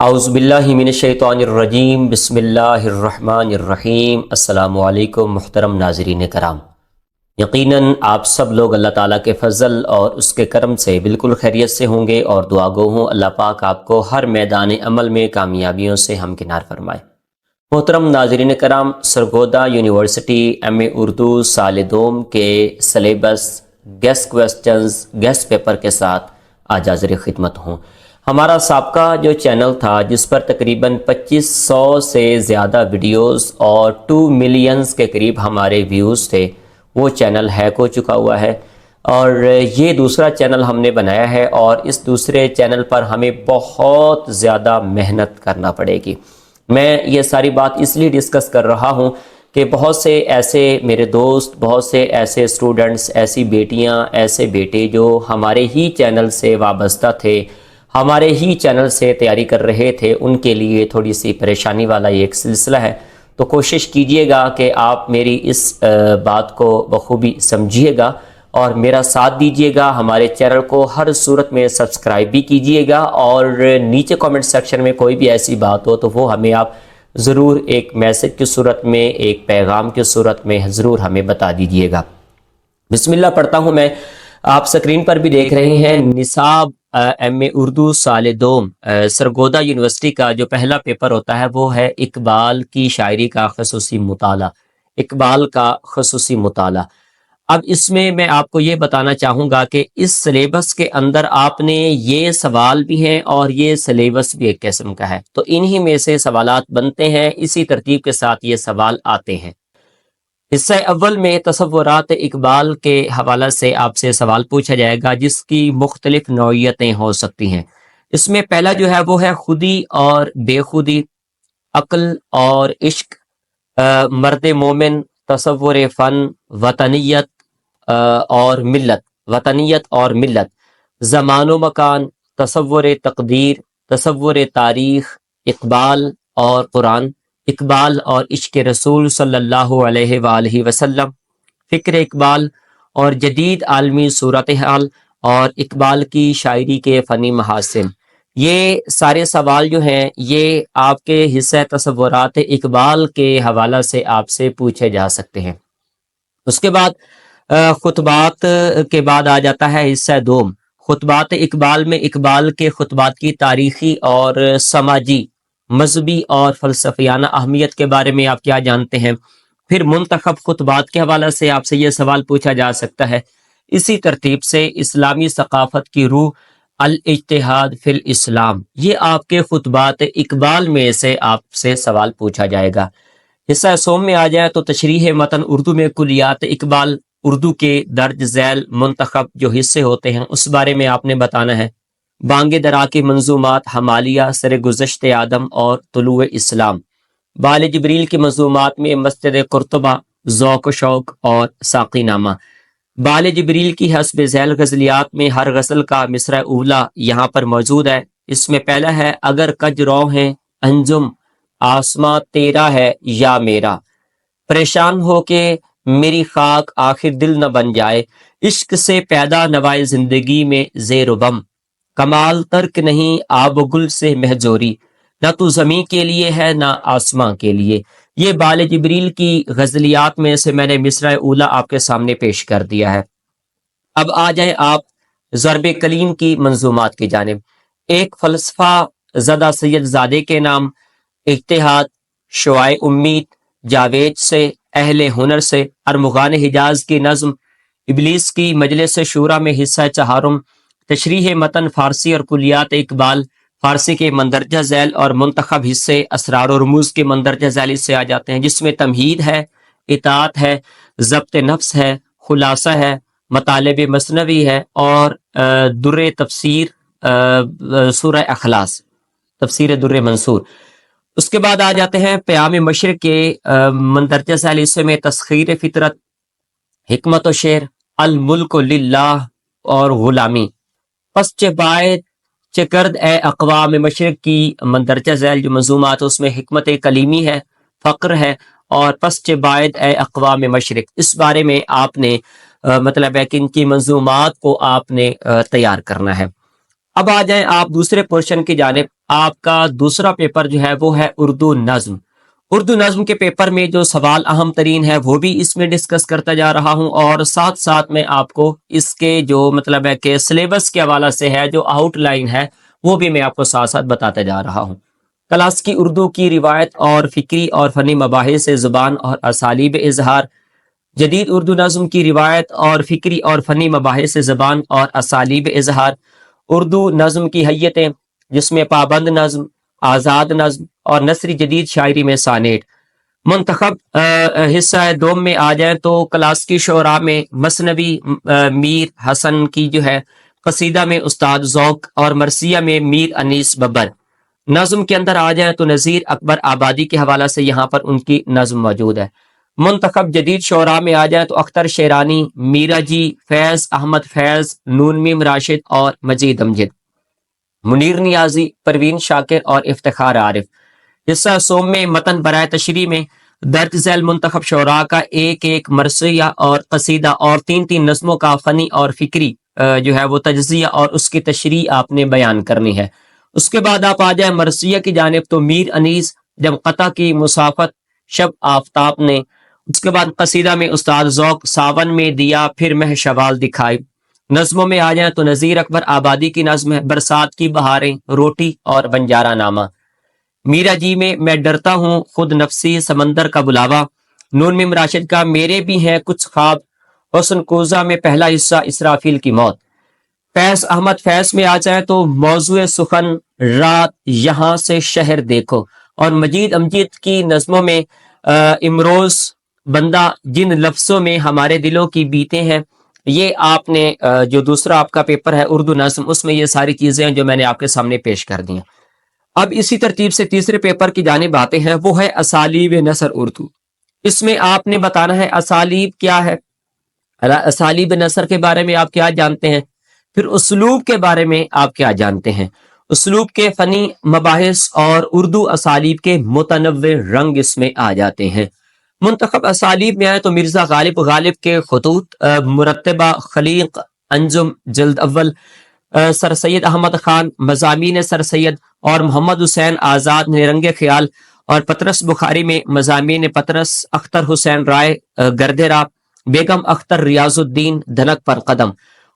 اعوذ باللہ من الشیطان الرجیم بسم اللہ الرحمن الرحیم۔ السلام علیکم محترم ناظرین کرام، یقیناً آپ سب لوگ اللہ تعالیٰ کے فضل اور اس کے کرم سے بالکل خیریت سے ہوں گے، اور دعا گو ہوں اللہ پاک آپ کو ہر میدان عمل میں کامیابیوں سے ہمکنار فرمائے۔ محترم ناظرین کرام، سرگودا یونیورسٹی ایم اے اردو سال دوم کے syllabus guest questions guest paper کے ساتھ آج حاضر خدمت ہوں۔ ہمارا سابقہ جو چینل تھا جس پر تقریباً 2500 سے زیادہ ویڈیوز اور 2 ملینز کے قریب ہمارے ویوز تھے، وہ چینل ہیک ہو چکا ہوا ہے، اور یہ دوسرا چینل ہم نے بنایا ہے، اور اس دوسرے چینل پر ہمیں بہت زیادہ محنت کرنا پڑے گی۔ میں یہ ساری بات اس لیے ڈسکس کر رہا ہوں کہ بہت سے ایسے میرے دوست، بہت سے ایسے اسٹوڈنٹس، ایسی بیٹیاں، ایسے بیٹے جو ہمارے ہی چینل سے وابستہ تھے، ہمارے ہی چینل سے تیاری کر رہے تھے، ان کے لیے تھوڑی سی پریشانی والا یہ ایک سلسلہ ہے۔ تو کوشش کیجئے گا کہ آپ میری اس بات کو بخوبی سمجھیے گا اور میرا ساتھ دیجئے گا۔ ہمارے چینل کو ہر صورت میں سبسکرائب بھی کیجئے گا، اور نیچے کامنٹ سیکشن میں کوئی بھی ایسی بات ہو تو وہ ہمیں آپ ضرور ایک میسج کی صورت میں، ایک پیغام کی صورت میں ضرور ہمیں بتا دیجئے گا۔ بسم اللہ پڑھتا ہوں میں۔ آپ سکرین پر بھی دیکھ رہے ہیں نصاب ایم اے اردو سال دوم سرگودا یونیورسٹی کا جو پہلا پیپر ہوتا ہے وہ ہے اقبال کی شاعری کا خصوصی مطالعہ، اقبال کا خصوصی مطالعہ۔ اب اس میں آپ کو یہ بتانا چاہوں گا کہ اس سلیبس کے اندر آپ نے یہ سوال بھی ہیں اور یہ سلیبس بھی ایک قسم کا ہے، تو انہی میں سے سوالات بنتے ہیں، اسی ترتیب کے ساتھ یہ سوال آتے ہیں۔ حصہ اول میں تصورات اقبال کے حوالہ سے آپ سے سوال پوچھا جائے گا، جس کی مختلف نوعیتیں ہو سکتی ہیں۔ اس میں پہلا جو ہے وہ ہے خودی اور بے خودی، عقل اور عشق، مرد مومن، تصور فن، وطنیت اور ملت، وطنیت اور ملت، زمان و مکان، تصور تقدیر، تصور تاریخ، اقبال اور قرآن، اقبال اور عشق رسول صلی اللہ علیہ وآلہ وسلم، فکر اقبال اور جدید عالمی صورتحال، اور اقبال کی شاعری کے فنی محاسن۔ یہ سارے سوال جو ہیں یہ آپ کے حصہ تصورات اقبال کے حوالہ سے آپ سے پوچھے جا سکتے ہیں۔ اس کے بعد خطبات کے بعد آ جاتا ہے حصہ دوم۔ خطبات اقبال میں اقبال کے خطبات کی تاریخی اور سماجی، مذہبی اور فلسفیانہ اہمیت کے بارے میں آپ کیا جانتے ہیں۔ پھر منتخب خطبات کے حوالہ سے آپ سے یہ سوال پوچھا جا سکتا ہے۔ اسی ترتیب سے اسلامی ثقافت کی روح، الاجتہاد فی الاسلام، یہ آپ کے خطبات اقبال میں سے آپ سے سوال پوچھا جائے گا۔ حصہ سوم میں آ جائے تو تشریح متن اردو میں کلیات اقبال، اردو کے درج ذیل منتخب جو حصے ہوتے ہیں اس بارے میں آپ نے بتانا ہے۔ بانگ درا کی منظومات، حمالیہ، سرگزشت آدم اور طلوع اسلام۔ بال جبریل کی منظومات میں مسجد قرطبہ، ذوق و شوق اور ساقی نامہ۔ بال جبریل کی حسب ذیل غزلیات میں ہر غزل کا مصرع اولا یہاں پر موجود ہے۔ اس میں پہلا ہے اگر کج رو ہیں انجم، آسماں تیرا ہے یا میرا، پریشان ہو کے میری خاک آخر دل نہ بن جائے، عشق سے پیدا نوائے زندگی میں زیر و بم، کمال ترک نہیں آب و گل سے مہجوری، نہ تو زمین کے لیے ہے نہ آسماں کے لیے۔ یہ بال جبریل کی غزلیات میں سے میں نے مصرع اولا آپ کے سامنے پیش کر دیا ہے۔ اب آ جائیں آپ ضرب کلیم کی منظومات کی جانب۔ ایک فلسفہ زدہ سید زادے کے نام، اجتہاد، شعاع امید، جاوید سے، اہل ہنر سے، ارمغان حجاز کی نظم، ابلیس کی مجلس شورا میں حصہ چہارم، تشریح متن فارسی اور کلیات اقبال، فارسی کے مندرجہ ذیل اور منتخب حصے اسرار و رموز کے مندرجہ ذیل سے آ جاتے ہیں، جس میں تمہید ہے، اطاعت ہے، ضبط نفس ہے، خلاصہ ہے، مطالب مثنوی ہے، اور در تفسیر سورہ اخلاص، تفسیر در منصور۔ اس کے بعد آ جاتے ہیں پیام مشرق کے مندرجہ ذیل حصے میں تسخیر فطرت، حکمت و شعر، الملک للہ اور غلامی۔ پس چبائد چکرد اے اقوام مشرق کی مندرجہ ذیل جو منظومات اس میں حکمت کلیمی ہے، فقر ہے، اور پس چبائد اے اقوام مشرق، اس بارے میں آپ نے مطلب ہے کہ ان کی منظومات کو آپ نے تیار کرنا ہے۔ اب آ جائیں آپ دوسرے پورشن کی جانب۔ آپ کا دوسرا پیپر جو ہے وہ ہے اردو نظم. اردو نظم کے پیپر میں جو سوال اہم ترین ہے وہ بھی اس میں ڈسکس کرتا جا رہا ہوں، اور ساتھ ساتھ میں آپ کو اس کے جو مطلب ہے کہ سلیبس کے حوالے سے ہے، جو آؤٹ لائن ہے وہ بھی میں آپ کو ساتھ ساتھ بتاتا جا رہا ہوں. کلاس کی اردو کی روایت اور فکری اور فنی مباحث سے زبان اور اسالیب اظہار. جدید اردو نظم کی روایت اور فکری اور فنی مباحث سے زبان اور اسالیب اظہار. اردو نظم کی حیتیں، جس میں پابند نظم، آزاد نظم اور نثری جدید شاعری میں سانیٹ. منتخب حصہ دوم میں آ جائیں تو کلاس کی شعراء میں مثنوی میر حسن کی جو ہے، قصیدہ میں استاد ذوق اور مرثیہ میں میر انیس ببر. نظم کے اندر آ جائیں تو نذیر اکبر آبادی کے حوالہ سے یہاں پر ان کی نظم موجود ہے. منتخب جدید شعراء میں آ جائیں تو اختر شیرانی، میرا جی، فیض احمد فیض، نون میم راشد اور مجید امجد. منیر نیازی، پروین شاکر اور افتخار عارف. حصہ سوم میں متن برائے تشریح میں درج ذیل منتخب شعراء کا ایک ایک مرثیہ اور قصیدہ اور تین تین نظموں کا فنی اور فکری جو ہے وہ تجزیہ اور اس کی تشریح آپ نے بیان کرنی ہے. اس کے بعد آپ آ جائیں مرثیہ کی جانب تو میر انیس، جب قطع کی مسافت شب آفتاب نے. اس کے بعد قصیدہ میں استاد ذوق، ساون میں دیا پھر مہ شوال دکھائی. نظموں میں آ جائیں تو نذیر اکبر آبادی کی نظم ہے برسات کی بہاریں، روٹی اور بنجارہ نامہ. میرا جی میں ڈرتا ہوں خود نفسی سمندر کا بلاوا. نون میم راشد کا میرے بھی ہیں کچھ خواب. حسن کوزہ میں پہلا حصہ اسرافیل کی موت. فیض احمد فیض میں آ جائیں تو موضوع سخن رات یہاں سے شہر دیکھو. اور مجید امجید کی نظموں میں امروز بندہ جن لفظوں میں ہمارے دلوں کی بیتیں ہیں. یہ آپ نے جو دوسرا آپ کا پیپر ہے اردو نظم، اس میں یہ ساری چیزیں ہیں جو میں نے آپ کے سامنے پیش کر دی ہیں. اب اسی ترتیب سے تیسرے پیپر کی جانب آتے ہیں، وہ ہے اسالیب نثر اردو. اس میں آپ نے بتانا ہے اسالیب کیا ہے، اسالیب نثر کے بارے میں آپ کیا جانتے ہیں، پھر اسلوب کے بارے میں آپ کیا جانتے ہیں، اسلوب کے فنی مباحث اور اردو اسالیب کے متنوع رنگ اس میں آ جاتے ہیں. منتخب اسالیب میں آئے تو مرزا غالب کے خطوط، مرتبہ، خلیق، انجم، جلد اول، سر سید احمد خان، مضامین سر سید اور محمد حسین آزاد نے رنگ خیال، اور پطرس بخاری میں مضامین پطرس، اختر حسین رائے گردرا، بیگم اختر ریاض الدین دھنک پر قدم.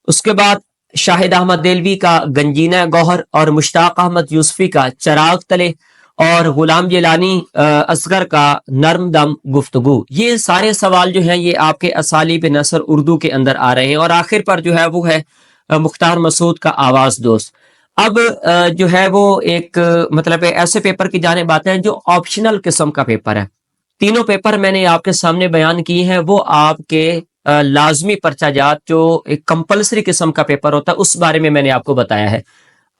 اس کے بعد شاہد احمد دہلوی کا گنجینہ گوہر اور مشتاق احمد یوسفی کا چراغ تلے اور غلام جیلانی اصغر کا نرم دم گفتگو. یہ سارے سوال جو ہیں یہ آپ کے اسالیب نثر اردو کے اندر آ رہے ہیں. اور آخر پر جو ہے وہ ہے مختار مسعود کا آواز دوست. اب جو ہے وہ ایک مطلب ایسے پیپر کی جانب آتے ہیں جو آپشنل قسم کا پیپر ہے. تینوں پیپر میں نے آپ کے سامنے بیان کیے ہیں، وہ آپ کے لازمی پرچہ جات جو ایک کمپلسری قسم کا پیپر ہوتا ہے اس بارے میں نے آپ کو بتایا ہے.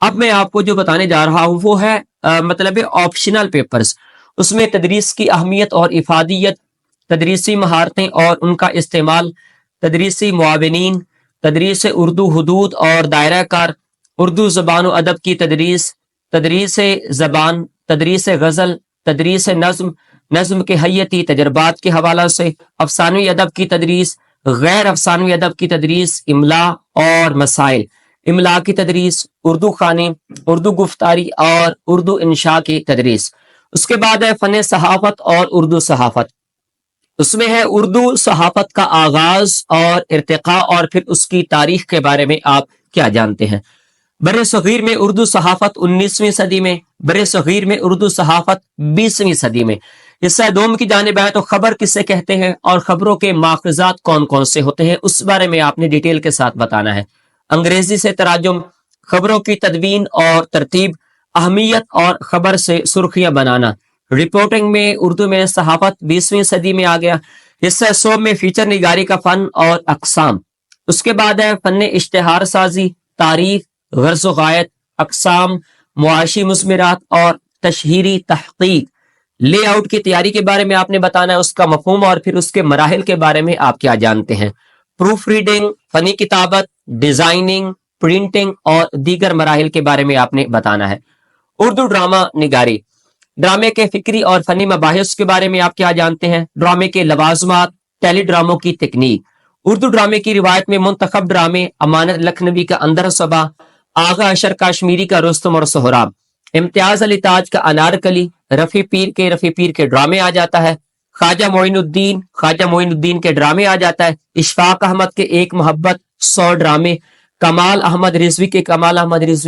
اب میں آپ کو جو بتانے جا رہا ہوں وہ ہے مطلب آپشنل پیپرز. اس میں تدریس کی اہمیت اور افادیت، تدریسی مہارتیں اور ان کا استعمال، تدریسی معاونین، تدریس اردو حدود اور دائرہ کار، اردو زبان و ادب کی تدریس، تدریس زبان، تدریس غزل، تدریس نظم، نظم کے حیتی تجربات کے حوالہ سے، افسانوی ادب کی تدریس، غیر افسانوی ادب کی تدریس، املا اور مسائل، املا کی تدریس، اردو خوانی، اردو گفتاری اور اردو انشاء کی تدریس. اس کے بعد ہے فن صحافت اور اردو صحافت. اس میں ہے اردو صحافت کا آغاز اور ارتقاء اور پھر اس کی تاریخ کے بارے میں آپ کیا جانتے ہیں. بر صغیر میں اردو صحافت 19ویں صدی میں، بر صغیر میں اردو صحافت 20ویں صدی میں. حصہ دوم کی جانب آئے تو خبر کسے کہتے ہیں اور خبروں کے ماخذات کون کون سے ہوتے ہیں اس بارے میں آپ نے ڈیٹیل کے ساتھ بتانا ہے. انگریزی سے تراجم، خبروں کی تدوین اور ترتیب، اہمیت اور خبر سے سرخیاں بنانا. رپورٹنگ میں اردو میں صحافت 20ویں صدی میں آ گیا. حصہ سوم میں فیچر نگاری کا فن اور اقسام. اس کے بعد ہے فن اشتہار سازی، تعریف، غرض و غایت، اقسام، معاشی مضمرات اور تشہیری تحقیق. لے آؤٹ کی تیاری کے بارے میں آپ نے بتانا ہے، اس کا مفہوم اور پھر اس کے مراحل کے بارے میں آپ کیا جانتے ہیں. پروف ریڈنگ، فنی کتابت، ڈیزائننگ، پرنٹنگ اور دیگر مراحل کے بارے میں آپ نے بتانا ہے. اردو ڈرامہ نگاری، ڈرامے کے فکری اور فنی مباحث کے بارے میں آپ کیا جانتے ہیں. ڈرامے کے لوازمات، ٹیلی ڈراموں کی تکنیک. اردو ڈرامے کی روایت میں منتخب ڈرامے، امانت لکھنوی کا اندر صبا، آغا اشر کاشمیری کا رستم اور سہراب. امتیاز علی تاج کا انارکلی، رفیع پیر کے ڈرامے آ جاتا ہے، خواجہ معین الدین کے ڈرامے آ جاتا ہے، اشفاق احمد کے ایک محبت 100 ڈرامے، کمال احمد رضوی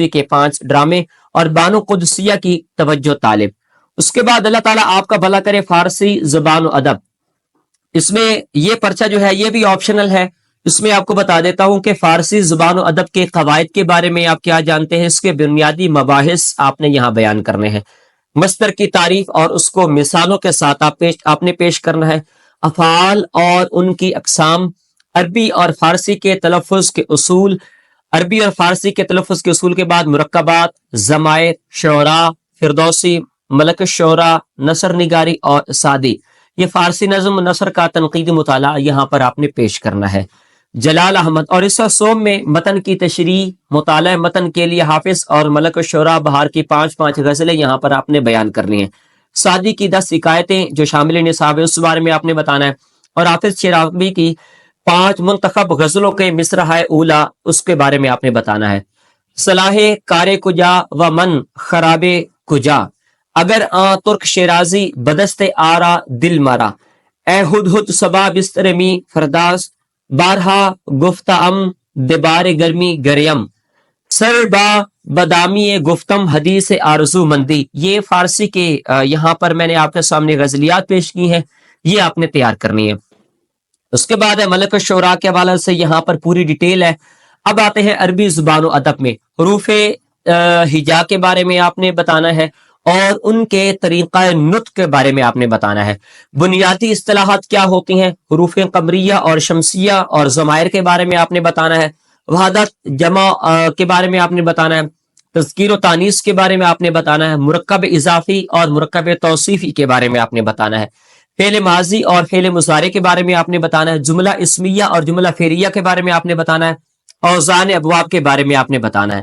کے 5 ڈرامے، اور بانو قدسیہ کی توجہ طالب۔ اس کے بعد اللہ تعالیٰ آپ کا بھلا کرے فارسی زبان و ادب، اس میں یہ پرچہ جو ہے یہ بھی آپشنل ہے۔ اس میں آپ کو بتا دیتا ہوں کہ فارسی زبان و ادب کے قواعد کے بارے میں آپ کیا جانتے ہیں، اس کے بنیادی مباحث آپ نے یہاں بیان کرنے ہیں، مصدر کی تعریف اور اس کو مثالوں کے ساتھ آپ نے پیش کرنا ہے، افعال اور ان کی اقسام، عربی اور فارسی کے تلفظ کے اصول، کے بعد مرکبات، ضمائر، شعراء، فردوسی، ملک الشعراء، نثر نگاری اور سعدی۔ یہ فارسی نظم و نثر کا تنقیدی مطالعہ یہاں پر آپ نے پیش کرنا ہے۔ جلال احمد اور عیسیٰ سوم میں متن کی تشریح، مطالعہ متن کے لیے حافظ اور ملک الشعراء بہار کی 5 غزلیں یہاں پر آپ نے بیان کرنی ہیں۔ سعدی کی 10 حکایتیں جو شامل نصاب ہے اس بارے میں آپ نے بتانا ہے، اور حافظ شیرازی کی 5 منتخب غزلوں کے مصرع اولا اس کے بارے میں آپ نے بتانا ہے۔ صلاح کار کجا و من خراب کجا، اگر ترک شیرازی بدست آرا دل مرا، اے ہد ہد صبا بستر می فرداس، بارہا گفتہ دبار گرمی گریم، سر با بدامی گفتم حدیث آرزو مندی۔ یہ فارسی کے یہاں پر میں نے آپ کے سامنے غزلیات پیش کی ہیں، یہ آپ نے تیار کرنی ہے۔ اس کے بعد ہے ملک الشعراء کے حوالے سے یہاں پر پوری ڈیٹیل ہے۔ اب آتے ہیں عربی زبان و ادب میں، حروف ہجا کے بارے میں آپ نے بتانا ہے اور ان کے طریقہ نطق کے بارے میں آپ نے بتانا ہے۔ بنیادی اصطلاحات کیا ہوتی ہیں، حروف قمریہ اور شمسیہ اور ضمائر کے بارے میں آپ نے بتانا ہے، وحدت جمع کے بارے میں آپ نے بتانا ہے، تذکیر و تانیث کے بارے میں آپ نے بتانا ہے، مرکب اضافی اور مرکب توصیفی کے بارے میں آپ نے بتانا ہے، فعل ماضی اور فعل مضارع کے بارے میں آپ نے بتانا ہے، جملہ اسمیہ اور جملہ فعلیہ کے بارے میں آپ نے بتانا ہے، اوزان ابواب کے بارے میں آپ نے بتانا ہے،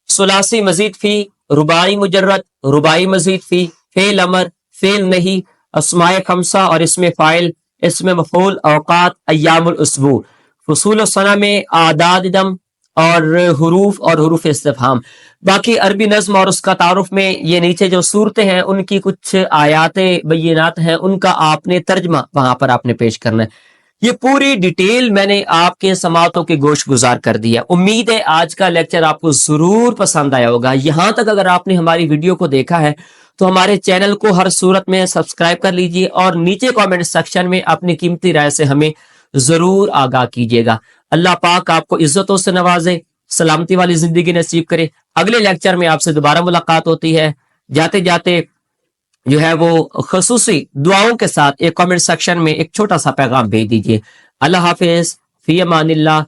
ثلاثی مزید فی، رباعی مجرد، رباعی مزید فی، فعل امر، فعل نہیں، اسماء خمسہ اور اسم فاعل، اسم مفعول، اوقات، ایام الاسبوع، فصول السنہ میں اعداد دم اور حروف استفہام۔ باقی عربی نظم اور اس کا تعارف میں یہ نیچے جو صورتیں ہیں ان کی کچھ آیات بینات ہیں، ان کا آپ نے ترجمہ وہاں پر آپ نے پیش کرنا ہے۔ یہ پوری ڈیٹیل میں نے آپ کے سماعتوں کے گوش گزار کر دیا۔ امید ہے آج کا لیکچر آپ کو ضرور پسند آیا ہوگا۔ یہاں تک اگر آپ نے ہماری ویڈیو کو دیکھا ہے تو ہمارے چینل کو ہر صورت میں سبسکرائب کر لیجئے اور نیچے کامنٹ سیکشن میں اپنی قیمتی رائے سے ہمیں ضرور آگاہ کیجیے گا۔ اللہ پاک آپ کو عزتوں سے نوازے، سلامتی والی زندگی نصیب کرے۔ اگلے لیکچر میں آپ سے دوبارہ ملاقات ہوتی ہے۔ جاتے جاتے جو ہے وہ خصوصی دعاؤں کے ساتھ ایک کامنٹ سیکشن میں ایک چھوٹا سا پیغام بھیج دیجیے۔ اللہ حافظ، فی امان اللہ۔